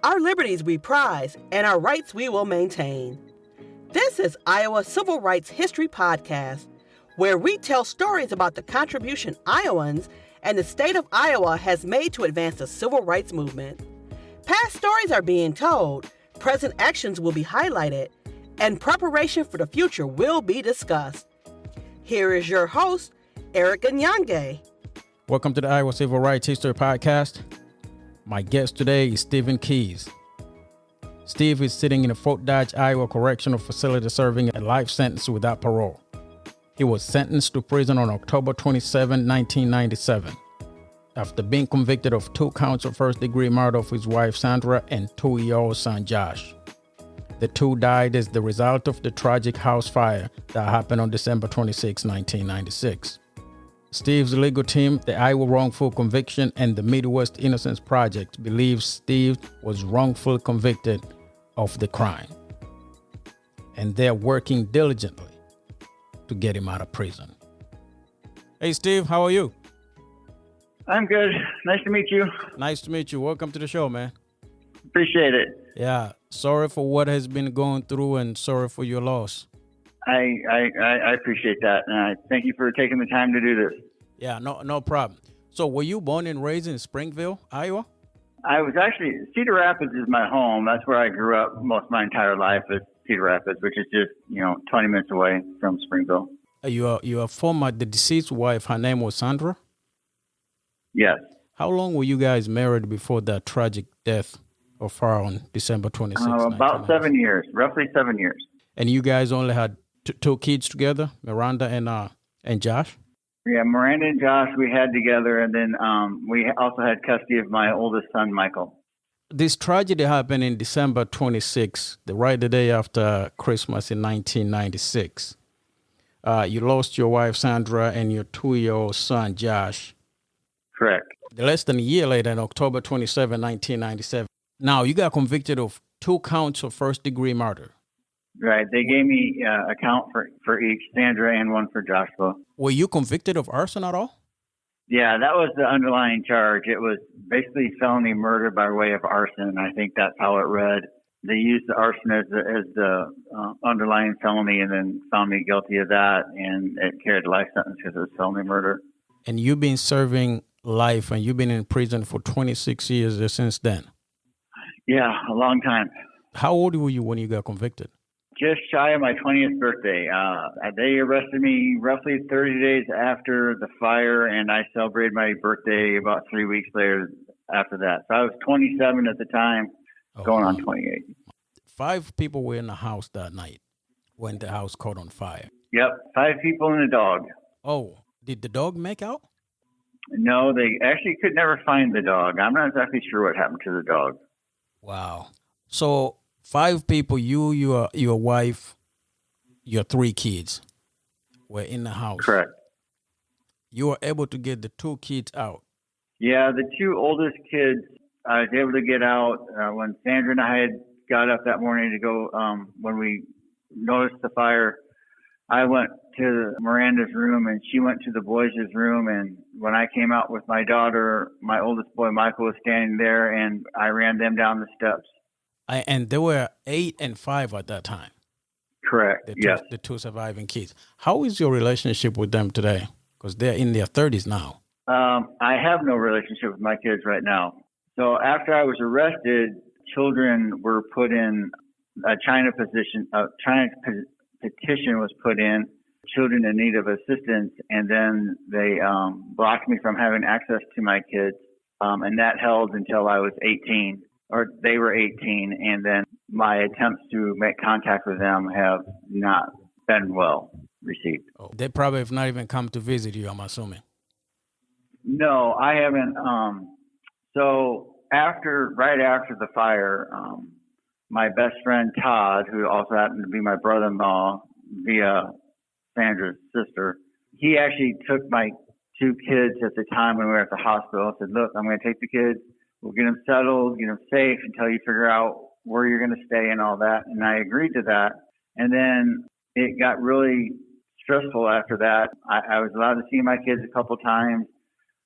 Our liberties we prize, and our rights we will maintain. This is Iowa Civil Rights History Podcast, where we tell stories about the contribution Iowans and the state of Iowa has made to advance the civil rights movement. Past stories are being told, present actions will be highlighted, and preparation for the future will be discussed. Here is your host, Erick Nganyange. Welcome to the Iowa Civil Rights History Podcast. My guest today is Stephen Keys. Steve is sitting in a Fort Dodge, Iowa Correctional Facility serving a life sentence without parole. He was sentenced to prison on October 27, 1997, after being convicted of 2 counts of first-degree murder of his wife, Sandra, and 2-year-old son, Josh. The two died as the result of the tragic house fire that happened on December 26, 1996. Steve's legal team, the Iowa Wrongful Conviction, and the Midwest Innocence Project believes Steve was wrongfully convicted of the crime, and they're working diligently to get him out of prison. Hey, Steve, how are you? I'm good. Nice to meet you. Nice to meet you. Welcome to the show, man. Appreciate it. Yeah, sorry for what has been going through and sorry for your loss. I appreciate that, and I thank you for taking the time to do this. Yeah, no problem. So were you born and raised in Springville, Iowa? I was actually, Cedar Rapids is my home. That's where I grew up most of my entire life, is Cedar Rapids, which is just, 20 minutes away from Springville. You are former, the deceased wife, her name was Sandra? Yes. How long were you guys married before that tragic death of her on December 26th? About 7 years, roughly 7 years. And you guys only had two kids together, Miranda and Josh? Yeah, Miranda and Josh we had together, and then we also had custody of my oldest son, Michael. This tragedy happened in December 26th, the day after Christmas in 1996. You lost your wife, Sandra, and your 2-year-old son, Josh. Correct. Less than a year later, on October 27, 1997. Now, you got convicted of 2 counts of first-degree murder. Right. They gave me a count for each, Sandra and one for Joshua. Were you convicted of arson at all? Yeah, that was the underlying charge. It was basically felony murder by way of arson. I think that's how it read. They used the arson as the underlying felony and then found me guilty of that, and it carried a life sentence because it was felony murder. And you've been serving life, and you've been in prison for 26 years since then? Yeah, a long time. How old were you when you got convicted? Just shy of my 20th birthday. They arrested me roughly 30 days after the fire, and I celebrated my birthday about 3 weeks later after that. So I was 27 at the time, going on 28. 5 people were in the house that night when the house caught on fire. Yep, 5 people and a dog. Oh, did the dog make out? No, they actually could never find the dog. I'm not exactly sure what happened to the dog. Wow. So 5 people, you, your wife, your 3 kids were in the house. Correct. You were able to get the 2 kids out. Yeah, the 2 oldest kids, I was able to get out when Sandra and I had got up that morning to go, when we noticed the fire. I went to Miranda's room and she went to the boys' room, and when I came out with my daughter, my oldest boy, Michael, was standing there, and I ran them down the steps. And there were 8 and 5 at that time. Correct. Yes. The 2 surviving kids. How is your relationship with them today? Because they're in their 30s now. I have no relationship with my kids right now. So after I was arrested, children were put in a China petition was put in, children in need of assistance, and then they blocked me from having access to my kids, and that held until I was 18. Or they were 18, and then my attempts to make contact with them have not been well received. Oh, they probably have not even come to visit you, I'm assuming. No, I haven't. So right after the fire, my best friend Todd, who also happened to be my brother-in-law via Sandra's sister, he actually took my 2 kids at the time when we were at the hospital. I said, look, I'm going to take the kids. We'll get them settled, get them safe until you figure out where you're going to stay and all that. And I agreed to that. And then it got really stressful after that. I was allowed to see my kids a couple times.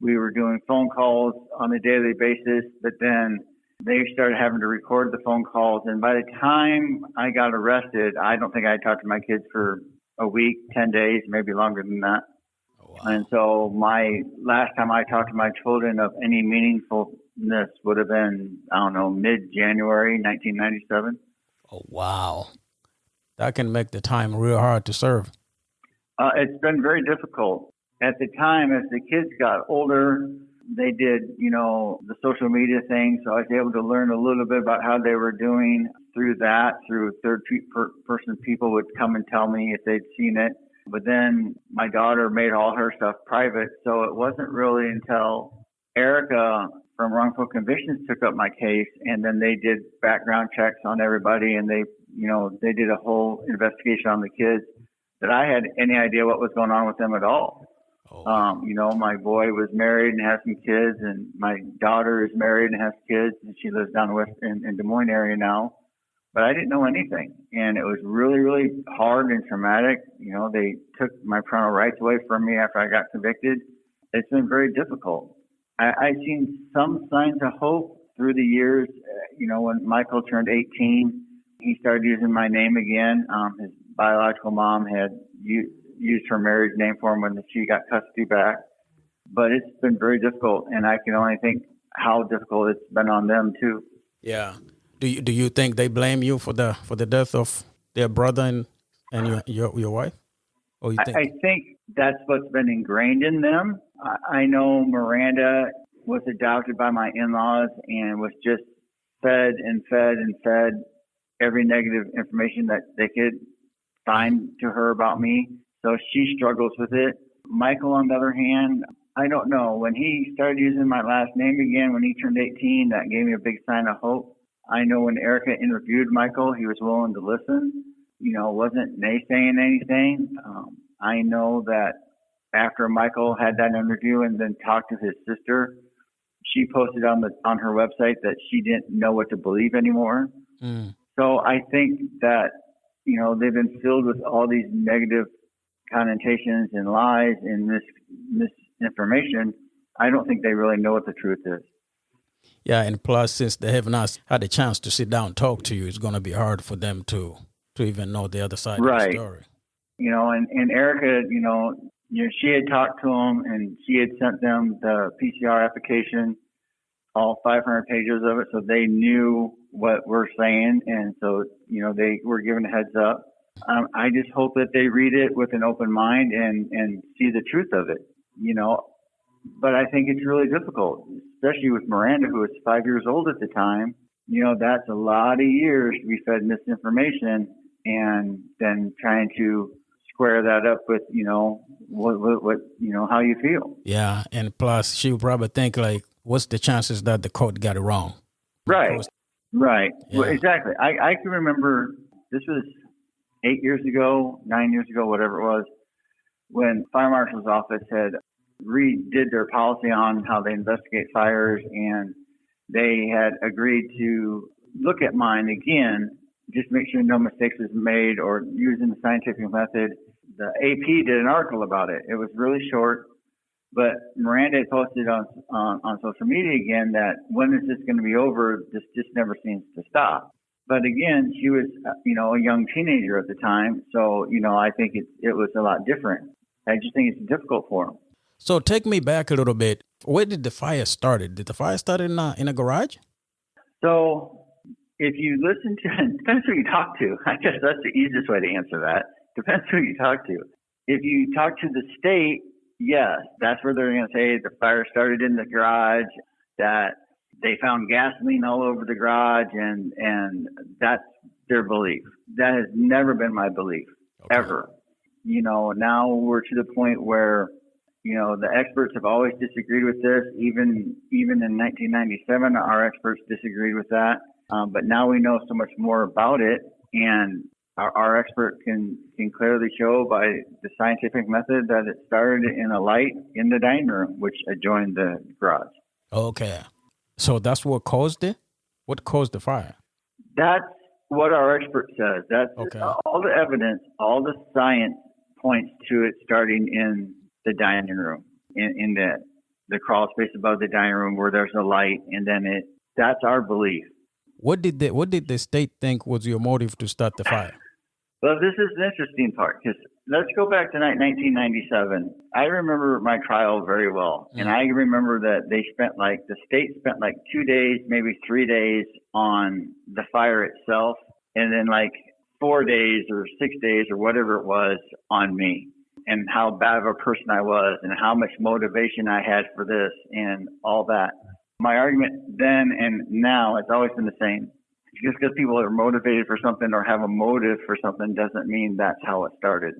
We were doing phone calls on a daily basis, but then they started having to record the phone calls. And by the time I got arrested, I don't think I talked to my kids for a week, 10 days, maybe longer than that. Oh, wow. And so my last time I talked to my children of any meaningfulness would have been, I don't know, mid-January 1997. Oh, wow. That can make the time real hard to serve. It's been very difficult. At the time, as the kids got older, they did, the social media thing. So I was able to learn a little bit about how they were doing through that. Through third-person people would come and tell me if they'd seen it. But then my daughter made all her stuff private. So it wasn't really until Erica from Wrongful Convictions took up my case, and then they did background checks on everybody, and they did a whole investigation on the kids, that I had any idea what was going on with them at all. Oh. My boy was married and has some kids, and my daughter is married and has kids, and she lives down west in Des Moines area now. But I didn't know anything, and it was really, really hard and traumatic. They took my parental rights away from me after I got convicted. It's been very difficult. I've seen some signs of hope through the years. When Michael turned 18, he started using my name again. His biological mom had used her marriage name for him when she got custody back. But it's been very difficult, and I can only think how difficult it's been on them too. Yeah. Do you think they blame you for the death of their brother and your wife? Or you think? I think that's what's been ingrained in them. I know Miranda was adopted by my in-laws and was just fed and fed and fed every negative information that they could find to her about me. So she struggles with it. Michael, on the other hand, I don't know. When he started using my last name again, when he turned 18, that gave me a big sign of hope. I know when Erica interviewed Michael, he was willing to listen, wasn't naysaying anything. I know that after Michael had that interview and then talked to his sister, she posted on her website that she didn't know what to believe anymore. Mm. So I think that, they've been filled with all these negative connotations and lies and misinformation. I don't think they really know what the truth is. Yeah, and plus, since they have not had a chance to sit down and talk to you, it's going to be hard for them to even know the other side of the story. And Erica, she had talked to them, and she had sent them the PCR application, all 500 pages of it, so they knew what we're saying, and so, they were given a heads up. I just hope that they read it with an open mind and see the truth of it, But I think it's really difficult, especially with Miranda, who was 5 years old at the time. That's a lot of years to be fed misinformation and then trying to square that up with, what how you feel. Yeah, and plus she would probably think what's the chances that the court got it wrong? Right. Right. Yeah. Well, exactly. I can remember this was 9 years ago, whatever it was, when Fire Marshal's office had redid their policy on how they investigate fires, and they had agreed to look at mine again, just make sure no mistakes was made or using the scientific method. The AP did an article about it. It was really short, but Miranda had posted on social media again that when is this going to be over? This just never seems to stop. But again, she was, a young teenager at the time, so I think it was a lot different. I just think it's difficult for them. So take me back a little bit. Where did the fire start? Did the fire start in a garage? So if you listen to, depends who you talk to. I guess that's the easiest way to answer that. Depends who you talk to. If you talk to the state, yes, that's where they're going to say the fire started in the garage, that they found gasoline all over the garage, and that's their belief. That has never been my belief, ever. Now we're to the point where, the experts have always disagreed with this. Even in 1997, our experts disagreed with that. But now we know so much more about it, and our expert can clearly show by the scientific method that it started in a light in the dining room, which adjoined the garage. Okay. So that's what caused it? What caused the fire? That's what our expert says. That's okay. All the evidence, all the science points to it starting in the dining room, in the crawl space above the dining room where there's a light, and then That's our belief. What did the state think was your motive to start the fire? Well, this is the interesting part, because let's go back to 1997. I remember my trial very well, and I remember that the state spent like 2 days, maybe 3 days on the fire itself, and then like 4 days or 6 days or whatever it was on me, and how bad of a person I was, and how much motivation I had for this, and all that. My argument then and now, it's always been the same. Just because people are motivated for something or have a motive for something doesn't mean that's how it started.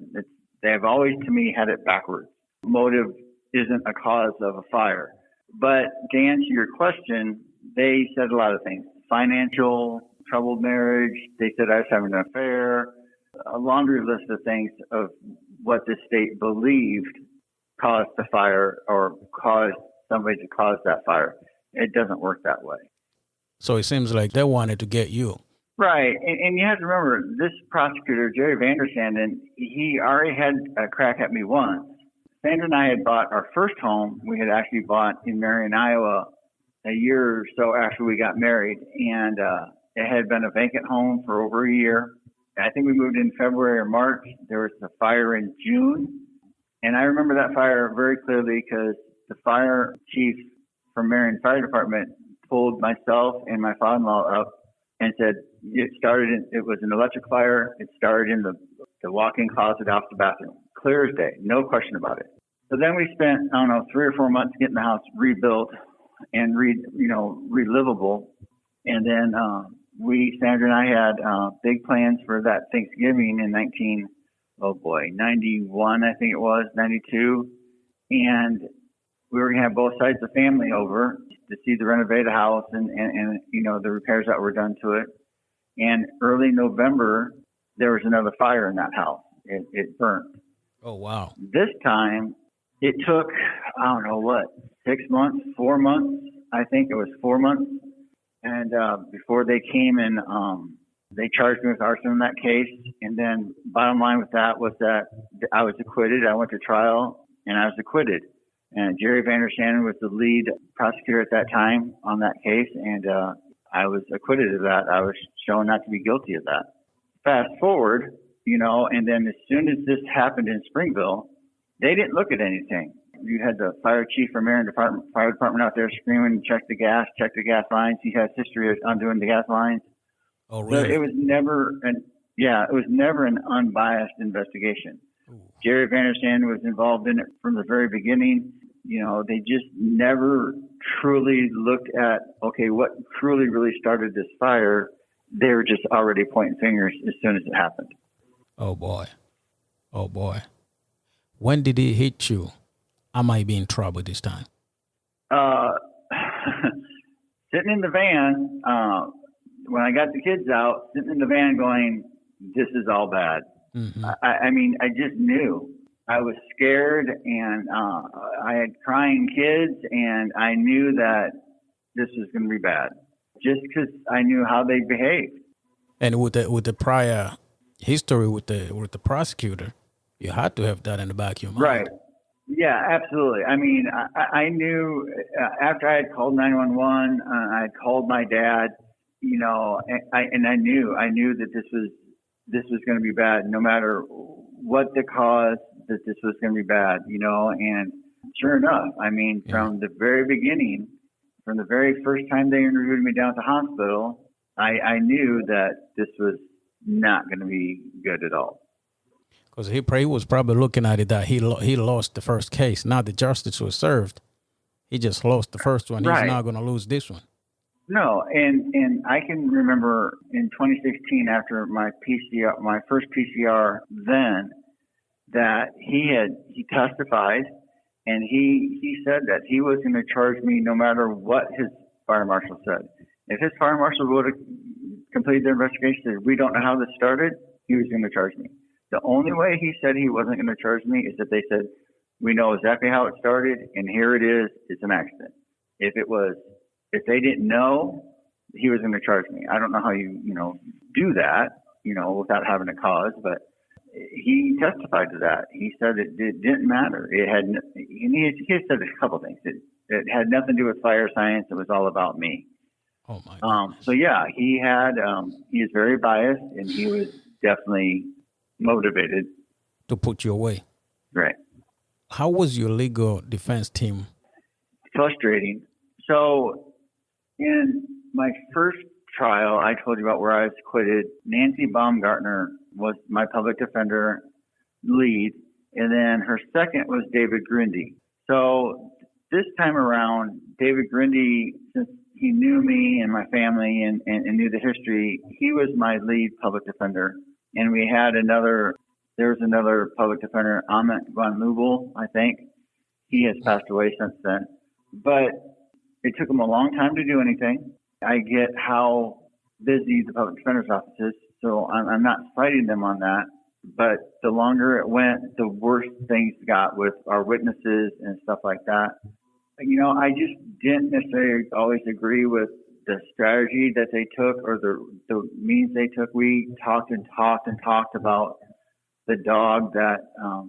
They've always, to me, had it backwards. Motive isn't a cause of a fire. But to answer your question, they said a lot of things. Financial, troubled marriage. They said I was having an affair. A laundry list of things of what the state believed caused the fire or caused somebody to cause that fire. It doesn't work that way. So it seems like they wanted to get you. Right. And you have to remember, this prosecutor, Jerry Vandersanden, he already had a crack at me once. Sandra and I had bought our first home. We had actually bought in Marion, Iowa, a year or so after we got married. And it had been a vacant home for over a year. I think we moved in February or March. There was a fire in June. And I remember that fire very clearly because the fire chief from Marion Fire Department pulled myself and my father-in-law up and said it was an electric fire. It started in the walk-in closet off the bathroom. Clear as day, no question about it. So then we spent, 3 or 4 months getting the house rebuilt and relivable. And then Sandra and I had big plans for that Thanksgiving in 91, I think it was, 92. And we were going to have both sides of the family over to see the renovated house and the repairs that were done to it. And early November, there was another fire in that house. It burnt. Oh, wow. This time, it took, 6 months, 4 months. I think it was 4 months. And before they came and they charged me with arson in that case. And then bottom line with that was that I was acquitted. I went to trial and I was acquitted. And Jerry Vandersanden was the lead prosecutor at that time on that case, and I was acquitted of that. I was shown not to be guilty of that. Fast forward, and then as soon as this happened in Springville, they didn't look at anything. You had the fire chief from Marion Fire Department out there screaming, check the gas lines. He has history of undoing the gas lines. Oh, really? So it was never an unbiased investigation. Ooh. Jerry Vandersanden was involved in it from the very beginning. They just never truly looked at, what truly really started this fire. They were just already pointing fingers as soon as it happened. Oh, boy. When did it hit you? I might be in trouble this time. Sitting in the van, when I got the kids out, sitting in the van going, this is all bad. Mm-hmm. I just knew. I was scared, and I had crying kids, and I knew that this was going to be bad, just because I knew how they behaved. And with the prior history with the prosecutor, you had to have that in the back of your mind. Right. Yeah, absolutely. I mean, I knew after I had called 911, I had called my dad, and I knew that this was going to be bad, no matter what the cause, that this was going to be bad, and sure enough, from the very beginning, from the very first time they interviewed me down at the hospital, I knew that this was not going to be good at all. Because he was probably looking at it that he lost the first case. Now the justice was served. He just lost the first one. Right. He's not going to lose this one. No, and I can remember in 2016 after my first PCR then, that he testified, and he said that he was going to charge me no matter what his fire marshal said. If his fire marshal would have completed their investigation, said, we don't know how this started, he was going to charge me. The only way he said he wasn't going to charge me is that they said, we know exactly how it started, and here it is, it's an accident. If they didn't know, he was going to charge me. I don't know how you do that, without having a cause, but he testified to that. He said it didn't matter. He said a couple things. It had nothing to do with fire science. It was all about me. Oh my goodness. So yeah, he is very biased, and he was definitely motivated To put you away. Right. How was your legal defense team? Frustrating. So in my first trial, I told you about where I was acquitted. Nancy Baumgartner was my public defender lead, and then her second was David Grindy. So this time around, David Grindy, since he knew me and my family and knew the history, he was my lead public defender. And we had there was another public defender, Amit von Lubel, I think. He has passed away since then. But it took him a long time to do anything. I get how busy the public defender's office is, so I'm not fighting them on that. But the longer it went, the worse things got with our witnesses and stuff like that. I just didn't necessarily always agree with the strategy that they took or the means they took. We talked about the dog that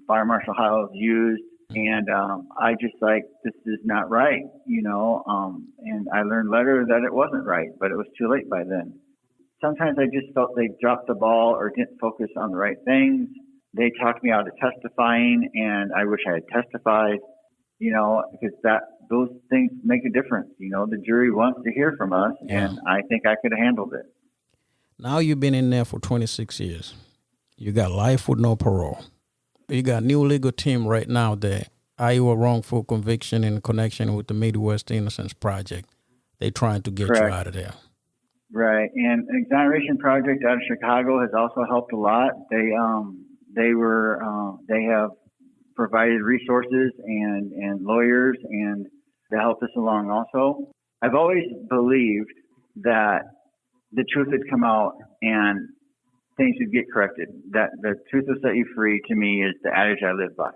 Fire Marshal Hiles used, and I just this is not right, and I learned later that it wasn't right, but it was too late by then. Sometimes I just felt they dropped the ball or didn't focus on the right things. They talked me out of testifying, and I wish I had testified, because those things make a difference. The jury wants to hear from us, and I think I could have handled it. Now you've been in there for 26 years. You got life with no parole. You got new legal team right now, the Iowa Wrongful Conviction in connection with the Midwest Innocence Project. They trying to get Correct. you out of there. Right, and Exoneration Project out of Chicago has also helped a lot. They have provided resources and lawyers, and they helped us along also. I've always believed that the truth would come out and things would get corrected. That the truth will set you free, to me, is the adage I live by.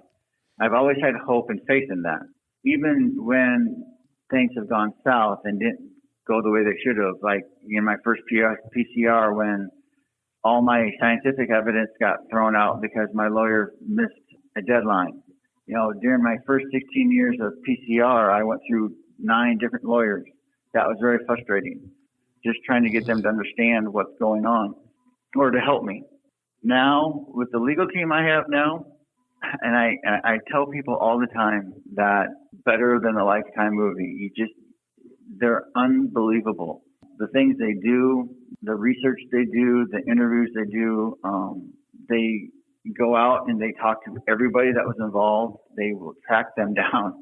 I've always had hope and faith in that. Even when things have gone south and didn't go the way they should have, like in my first PCR when all my scientific evidence got thrown out because my lawyer missed a deadline. During my first 16 years of PCR, I went through 9 different lawyers. That was very frustrating, just trying to get them to understand what's going on or to help me. Now, with the legal team I have now, and I tell people all the time that better than a Lifetime movie. They're unbelievable. The things they do, the research they do, the interviews they do, they go out and they talk to everybody that was involved. They will track them down.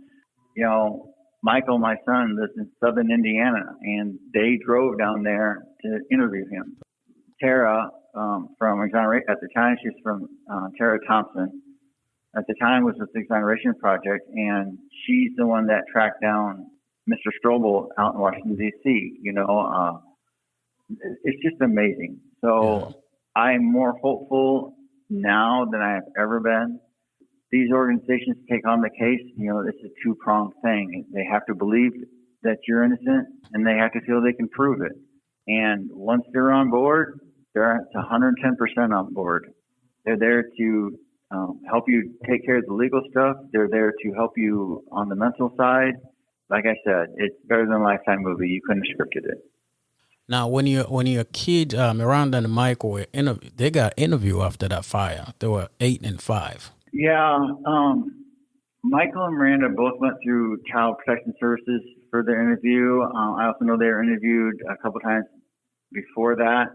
Michael, my son, lives in southern Indiana, and they drove down there to interview him. Tara, from Exoneration, at the time she was from Tara Thompson. At the time was with the Exoneration Project, and she's the one that tracked down Mr. Strobel out in Washington, D.C. It's just amazing. So I'm more hopeful now than I have ever been. These organizations take on the case. It's a two-pronged thing. They have to believe that you're innocent, and they have to feel they can prove it. And once they're on board, they're at 110% on board. They're there to help you take care of the legal stuff. They're there to help you on the mental side. Like I said, it's better than a Lifetime movie. You couldn't have scripted it. Now, when your kids, Miranda and Michael, they got interview after that fire. They were 8 and 5. Yeah, Michael and Miranda both went through Child Protection Services for their interview. I also know they were interviewed a couple times before that.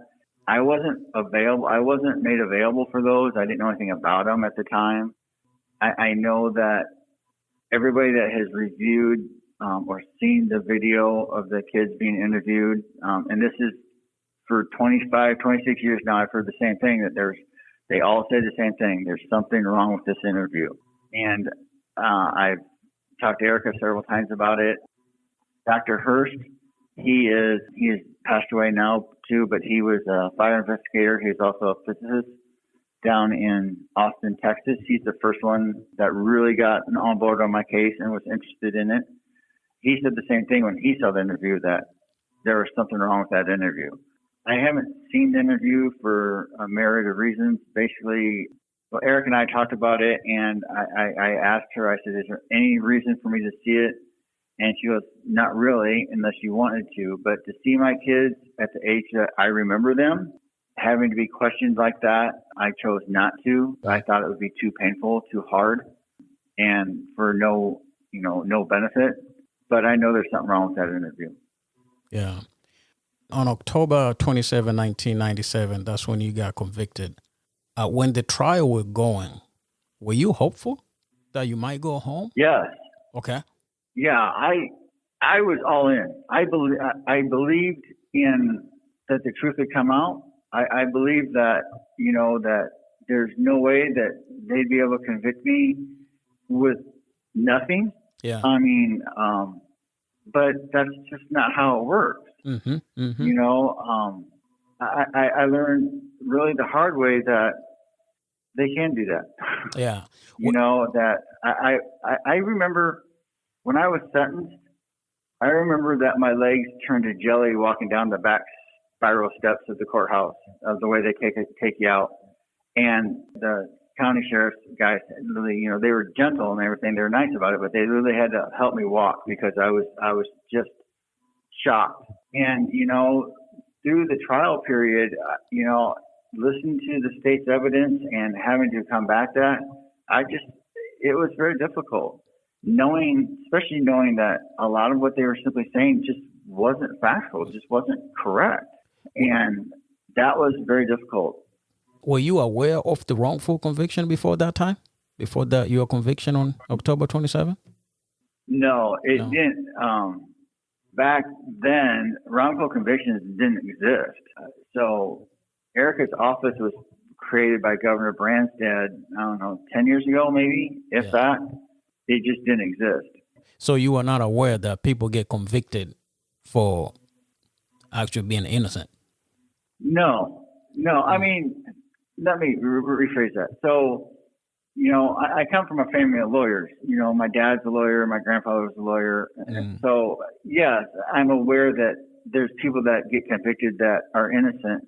I wasn't made available for those. I didn't know anything about them at the time. I know that everybody that has reviewed or seen the video of the kids being interviewed, and this is for 25, 26 years now, I've heard the same thing, that they all say the same thing. There's something wrong with this interview. And I've talked to Erica several times about it. Dr. Hurst, he is passed away now too, but he was a fire investigator. He was also a physicist down in Austin, Texas. He's the first one that really got on board on my case and was interested in it. He said the same thing when he saw the interview, that there was something wrong with that interview. I haven't seen the interview for a myriad of reasons. Basically, well, Eric and I talked about it, and I asked her, I said, is there any reason for me to see it? And she goes, not really, unless you wanted to. But to see my kids at the age that I remember them, having to be questioned like that, I chose not to. I thought it would be too painful, too hard, and for no benefit. But I know there's something wrong with that interview. Yeah. On October 27, 1997, that's when you got convicted. When the trial was going, were you hopeful that you might go home? Yes. Okay. Yeah, I was all in. I believed in that the truth would come out. I believed that, that there's no way that they'd be able to convict me with nothing. Yeah. I mean, but that's just not how it works. Mm-hmm. Mm-hmm. I learned really the hard way that they can do that. Yeah. That I remember when I was sentenced, I remember that my legs turned to jelly walking down the back spiral steps of the courthouse, of the way they take you out. And the county sheriff's guys, really, they were gentle and everything. They were nice about it, but they really had to help me walk because I was just shocked. And, through the trial period, listening to the state's evidence and having to combat that, it was very difficult. Especially knowing that a lot of what they were simply saying just wasn't factual, just wasn't correct. And that was very difficult. Were you aware of the wrongful conviction before that time? Before your conviction on October 27? No, it didn't. Back then, wrongful convictions didn't exist. So Erick's office was created by Governor Branstad, 10 years ago, maybe, if that. It just didn't exist. So you were not aware that people get convicted for actually being innocent? No. I mean, let me rephrase that. So, I come from a family of lawyers. My dad's a lawyer, my grandfather was a lawyer. And so, yes, I'm aware that there's people that get convicted that are innocent.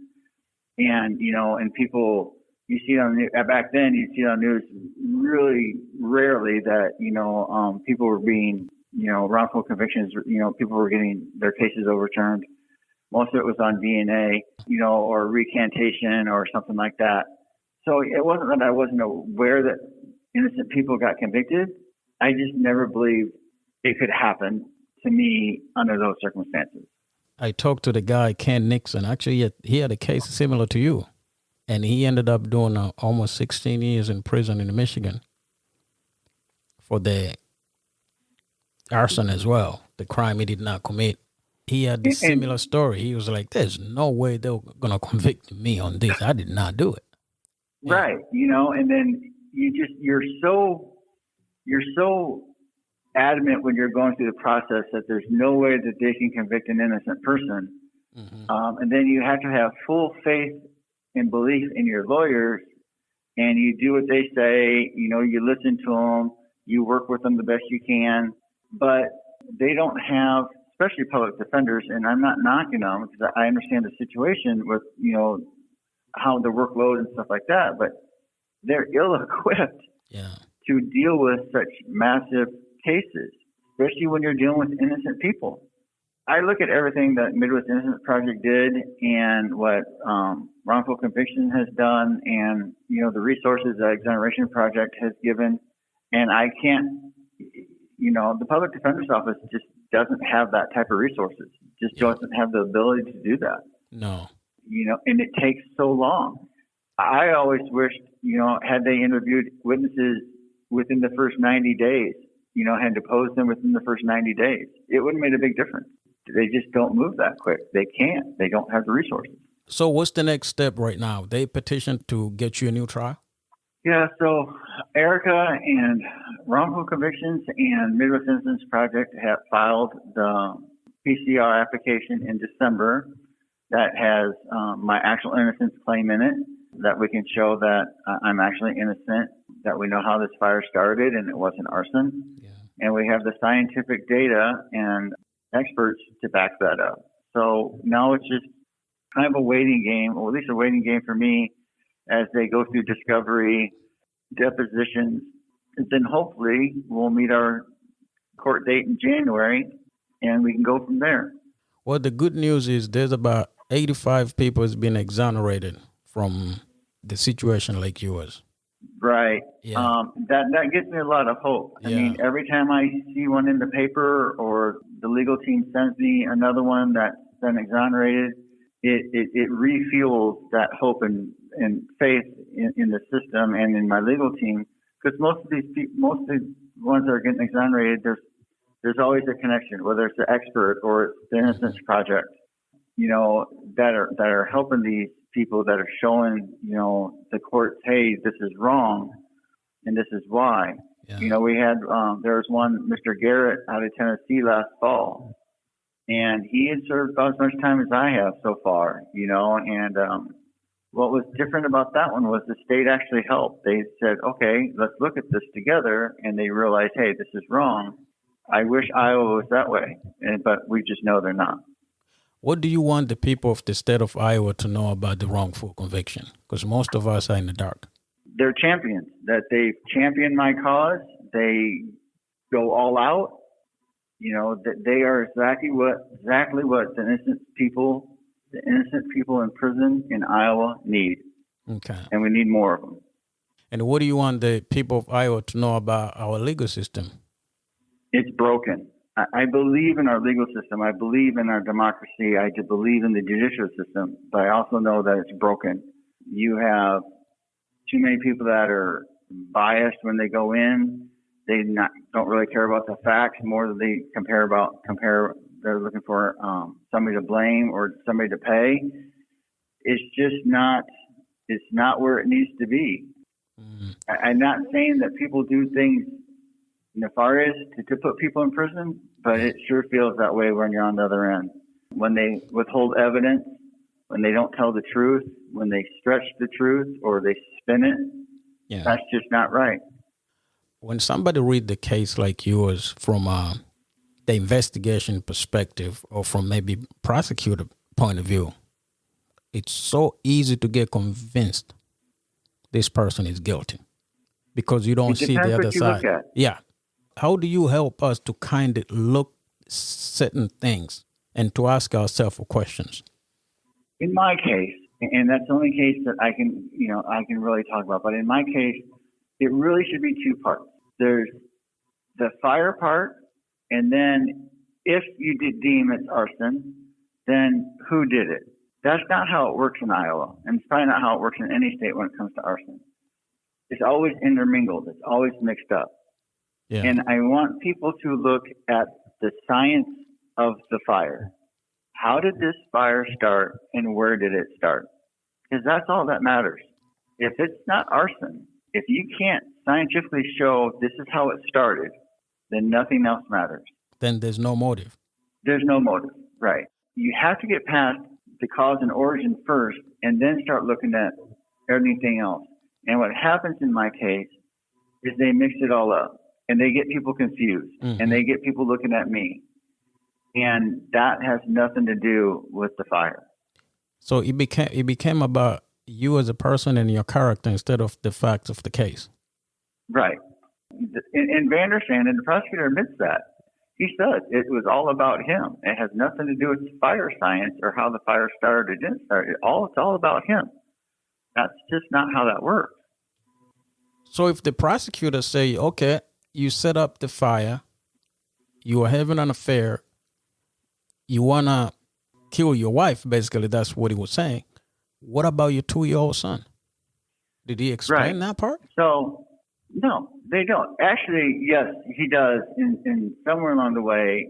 And, and people, you see it on the news, back then, you see it on the news really rarely that, people were being, wrongful convictions, people were getting their cases overturned. Most of it was on DNA, or recantation or something like that. So it wasn't that I wasn't aware that innocent people got convicted. I just never believed it could happen to me under those circumstances. I talked to the guy, Ken Nixon. Actually, he had a case similar to you. And he ended up doing almost 16 years in prison in Michigan for the arson as well, the crime he did not commit. He had a similar story. He was like, there's no way they're going to convict me on this. I did not do it. Right. And then you're so adamant when you're going through the process that there's no way that they can convict an innocent person. Mm-hmm. And then you have to have full faith and belief in your lawyers, and you do what they say, you listen to them, you work with them the best you can, but they don't have, especially public defenders, and I'm not knocking them because I understand the situation with, how the workload and stuff like that, but they're ill-equipped to deal with such massive cases, especially when you're dealing with innocent people. I look at everything that Midwest Innocence Project did and what Wrongful Conviction has done and, the resources that Exoneration Project has given. And I can't, the Public Defender's Office just doesn't have that type of resources, just doesn't have the ability to do that. No. And it takes so long. I always wished, had they interviewed witnesses within the first 90 days, had deposed them within the first 90 days, it would have made a big difference. They just don't move that quick. They can't. They don't have the resources. So what's the next step right now? They petitioned to get you a new trial? Yeah, so Erica and Wrongful Convictions and Midwest Innocence Project have filed the PCR application in December that has my actual innocence claim in it, that we can show that I'm actually innocent, that we know how this fire started and it wasn't arson. Yeah. And we have the scientific data and experts to back that up. So now it's just kind of a waiting game, or at least a waiting game for me, as they go through discovery, depositions, and then hopefully we'll meet our court date in January, and we can go from there. Well, the good news is there's about 85 people has been exonerated from the situation like yours. Right. Yeah. That gives me a lot of hope. I mean, every time I see one in the paper or the legal team sends me another one that's been exonerated, it refuels that hope and faith in the system and in my legal team. Because most of the ones that are getting exonerated, there's always a connection, whether it's the expert or it's the Innocence Project, that are helping these people, that are showing, the courts, hey, this is wrong and this is why. Yeah. We had, there was one, Mr. Garrett out of Tennessee last fall, and he had served about as much time as I have so far, and what was different about that one was the state actually helped. They said, okay, let's look at this together, and they realized, hey, this is wrong. I wish Iowa was that way, but we just know they're not. What do you want the people of the state of Iowa to know about the wrongful conviction? Because most of us are in the dark. They're champions, that they've championed my cause. They go all out. That they are exactly what the innocent people in prison in Iowa need. Okay. And we need more of them. And what do you want the people of Iowa to know about our legal system? It's broken. I believe in our legal system. I believe in our democracy. I believe in the judicial system, but I also know that it's broken. You have too many people that are biased when they go in. They don't really care about the facts more than they compare. They're looking for somebody to blame or somebody to pay. It's just not. It's not where it needs to be. Mm. I'm not saying that people do things nefarious to put people in prison, but it sure feels that way when you're on the other end. When they withhold evidence, when they don't tell the truth, when they stretch the truth or they spin it, that's just not right. When somebody read the case like yours from the investigation perspective or from maybe prosecutor point of view, it's so easy to get convinced this person is guilty because you don't see the other side. Yeah. How do you help us to kind of look certain things and to ask ourselves questions? In my case, and that's the only case that I can really talk about, but in my case, it really should be two parts. There's the fire part, and then if you did deem it's arson, then who did it? That's not how it works in Iowa, and it's probably not how it works in any state when it comes to arson. It's always intermingled. It's always mixed up. Yeah. And I want people to look at the science of the fire. How did this fire start and where did it start? Because that's all that matters. If it's not arson, if you can't scientifically show this is how it started, then nothing else matters. Then there's no motive. There's no motive, right. You have to get past the cause and origin first and then start looking at everything else. And what happens in my case is they mix it all up. And they get people confused, and they get people looking at me. And that has nothing to do with the fire. So it became about you as a person and your character instead of the facts of the case. Right. And Vandersand, and the prosecutor admits that. He said it was all about him. It has nothing to do with fire science or how the fire started or didn't start. It's all about him. That's just not how that works. So if the prosecutor say, okay, you set up the fire, you are having an affair, you want to kill your wife, basically, that's what he was saying. What about your 2-year-old son? Did he explain that part? So, no, they don't. Actually, yes, he does. In somewhere along the way,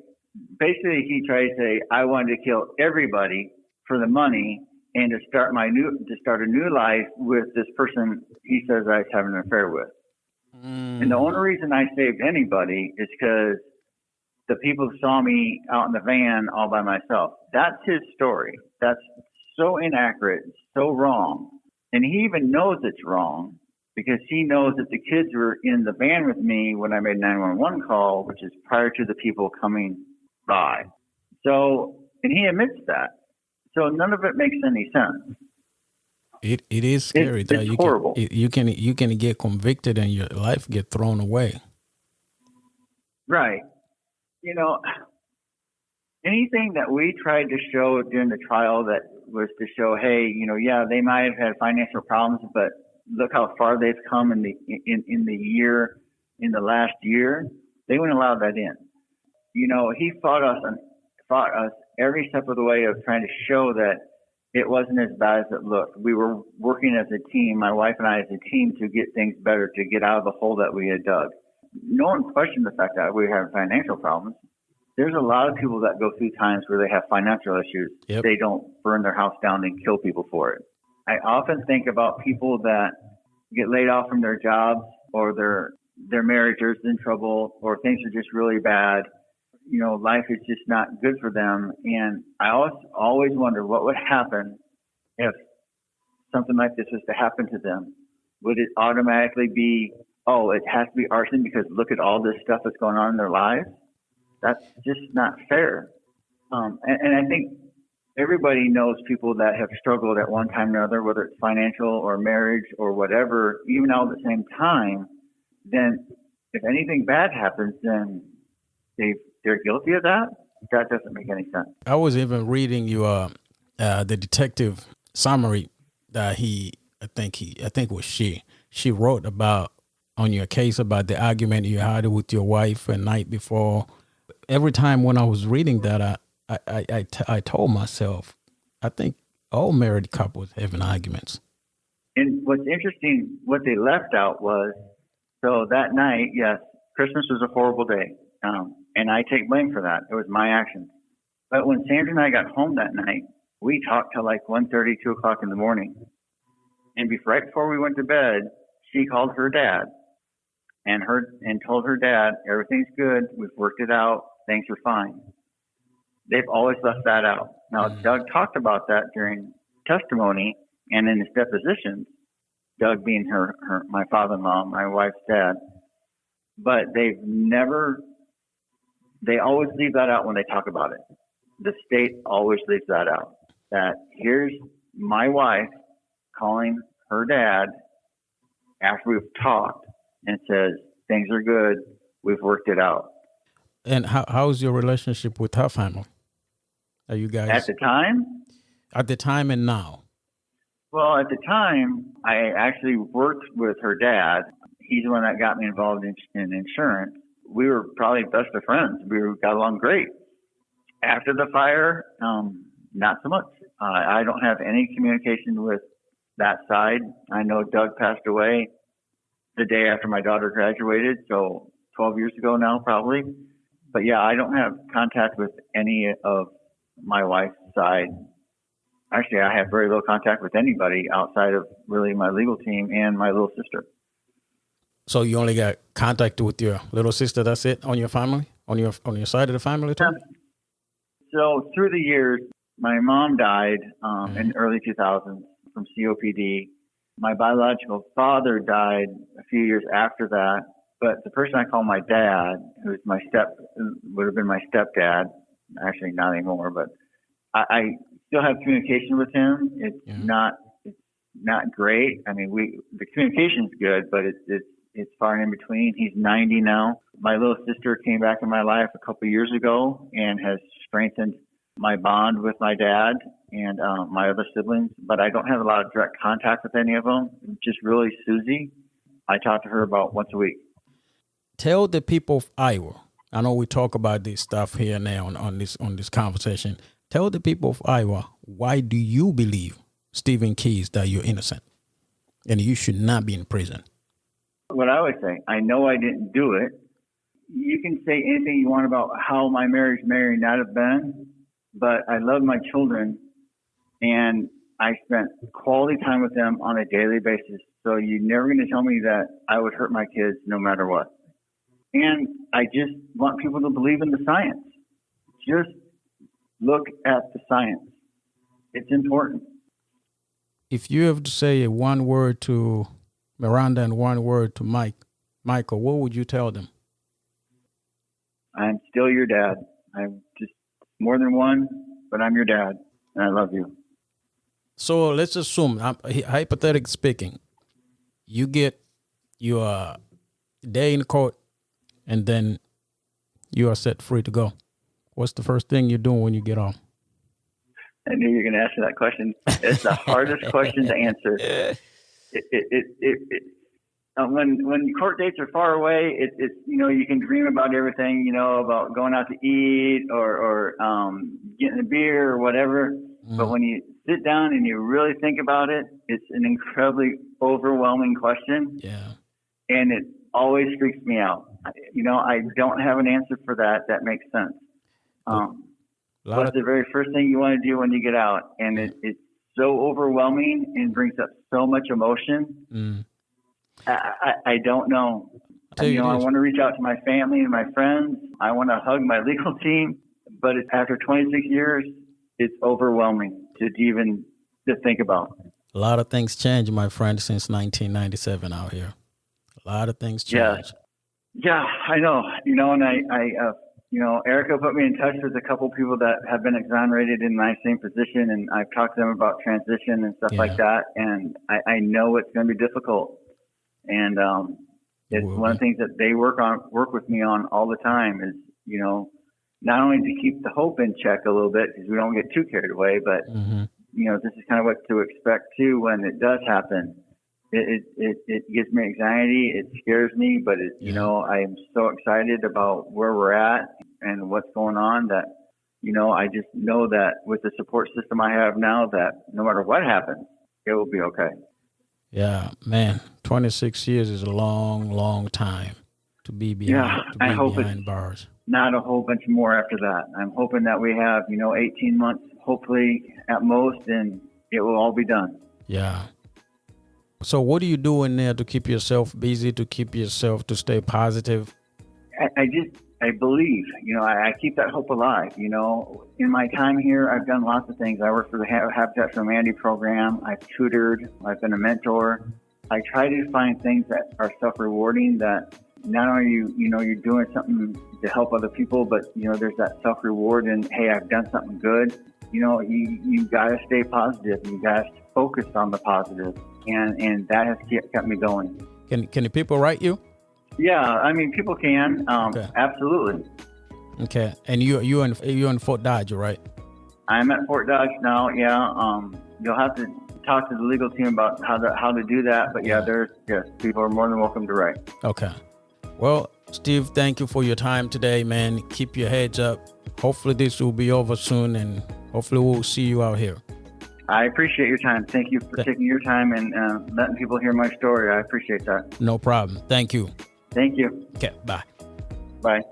basically he tries to say, I wanted to kill everybody for the money and to start a new life with this person he says I was having an affair with. And the only reason I saved anybody is because the people saw me out in the van all by myself. That's his story. That's so inaccurate, so wrong. And he even knows it's wrong because he knows that the kids were in the van with me when I made a 911 call, which is prior to the people coming by. So, and he admits that. So none of it makes any sense. It is scary. It's horrible. You can get convicted and your life get thrown away. Right. You know, anything that we tried to show during the trial that was to show, hey, yeah, they might have had financial problems, but look how far they've come in the last year. They wouldn't allow that in. He fought us every step of the way of trying to show that it wasn't as bad as it looked. We were working as a team, my wife and I as a team, to get things better, to get out of the hole that we had dug. No one questioned the fact that we were having financial problems. There's a lot of people that go through times where they have financial issues. Yep. They don't burn their house down and kill people for it. I often think about people that get laid off from their jobs, or their marriage is in trouble, or things are just really bad. Life is just not good for them. And I always wonder what would happen if something like this was to happen to them. Would it automatically be, oh, it has to be arson because look at all this stuff that's going on in their lives? That's just not fair. And I think everybody knows people that have struggled at one time or another, whether it's financial or marriage or whatever, even all at the same time. Then if anything bad happens, then they're guilty of that. That doesn't make any sense. I was even reading the detective summary that I think it was she wrote about on your case about the argument you had with your wife a night before. Every time when I was reading that, I told myself, I think all married couples having arguments. And what's interesting, what they left out was, so that night, yes, Christmas was a horrible day. And I take blame for that. It was my actions. But when Sandra and I got home that night, we talked till like 1:30, 2 o'clock in the morning. And right before we went to bed, she called her dad and told her dad, everything's good. We've worked it out. Things are fine. They've always left that out. Now, Doug talked about that during testimony and in his depositions, Doug being my father-in-law, my wife's dad. But they always leave that out when they talk about it. The state always leaves that out. That here's my wife calling her dad after we've talked and says, things are good, we've worked it out. And how's your relationship with her family? Are you guys... At the time? At the time and now? Well, at the time, I actually worked with her dad. He's the one that got me involved in insurance. We were probably best of friends. We got along great. After the fire, not so much. I don't have any communication with that side. I know Doug passed away the day after my daughter graduated, so 12 years ago now probably. But yeah, I don't have contact with any of my wife's side. Actually, I have very little contact with anybody outside of really my legal team and my little sister. So you only got contact with your little sister, that's it, on your family? On your side of the family too? Yeah. So through the years, my mom died in the early 2000s from COPD. My biological father died a few years after that. But the person I call my dad, who's would have been my stepdad, actually not anymore, but I still have communication with him. It's not great. I mean, the communication's good, but it's far and in between. He's 90 now. My little sister came back in my life a couple of years ago and has strengthened my bond with my dad and my other siblings, but I don't have a lot of direct contact with any of them. Just really Susie. I talk to her about once a week. Tell the people of Iowa. I know we talk about this stuff here now on this conversation. Tell the people of Iowa, why do you believe, Stephen Keys, that you're innocent and you should not be in prison? What I would say, I know I didn't do it. You can say anything you want about how my marriage may or not have been, but I love my children and I spent quality time with them on a daily basis. So you're never going to tell me that I would hurt my kids no matter what. And I just want people to believe in the science. Just look at the science. It's important. If you have to say one word to Miranda and one word to Michael, what would you tell them? I'm still your dad. I'm just more than one, but I'm your dad, and I love you. So let's assume, hypothetically speaking, you get your day in court, and then you are set free to go. What's the first thing you're doing when you get home? I knew you were going to ask me that question. It's the hardest question to answer. When court dates are far away, it's you can dream about everything, about going out to eat or getting a beer or whatever. But when you sit down and you really think about it, it's an incredibly overwhelming question. Yeah. And it always freaks me out. I don't have an answer for that. That makes sense. What's the very first thing you want to do when you get out? And it's so overwhelming and brings up so much emotion. I don't know. I want to reach out to my family and my friends. I want to hug my legal team. But after 26 years, it's overwhelming to think about. A lot of things changed, my friend, since 1997 out here. A lot of things changed. Yeah, I know. And I Erica put me in touch with a couple people that have been exonerated in my same position, and I've talked to them about transition and stuff like that. And I know it's going to be difficult. And it's one of the things that they work with me on all the time is, not only to keep the hope in check a little bit because we don't get too carried away, but this is kind of what to expect too when it does happen. It gives me anxiety. It scares me, but I am so excited about where we're at and what's going on that, I just know that with the support system I have now, that no matter what happens, it will be okay. Yeah, man, 26 years is a long, long time to be behind bars. Not a whole bunch more after that. I'm hoping that we have, 18 months, hopefully at most, and it will all be done. Yeah. So what are you doing there to keep yourself busy, to stay positive? I believe, I keep that hope alive. In my time here, I've done lots of things. I work for the Habitat for Humanity program. I've tutored. I've been a mentor. I try to find things that are self-rewarding, that not only you're doing something to help other people, but, there's that self-reward and, hey, I've done something good. You got to stay positive. You got to focus on the positive. And that has kept me going. Can the people write you? Yeah, people can. Okay. Absolutely. Okay, and you're in Fort Dodge, right? I'm at Fort Dodge now. Yeah. You'll have to talk to the legal team about how to do that. But people are more than welcome to write. Okay. Well, Steve, thank you for your time today, man. Keep your heads up. Hopefully this will be over soon, and hopefully we'll see you out here. I appreciate your time. Thank you for taking your time and letting people hear my story. I appreciate that. No problem. Thank you. Thank you. Okay, bye. Bye.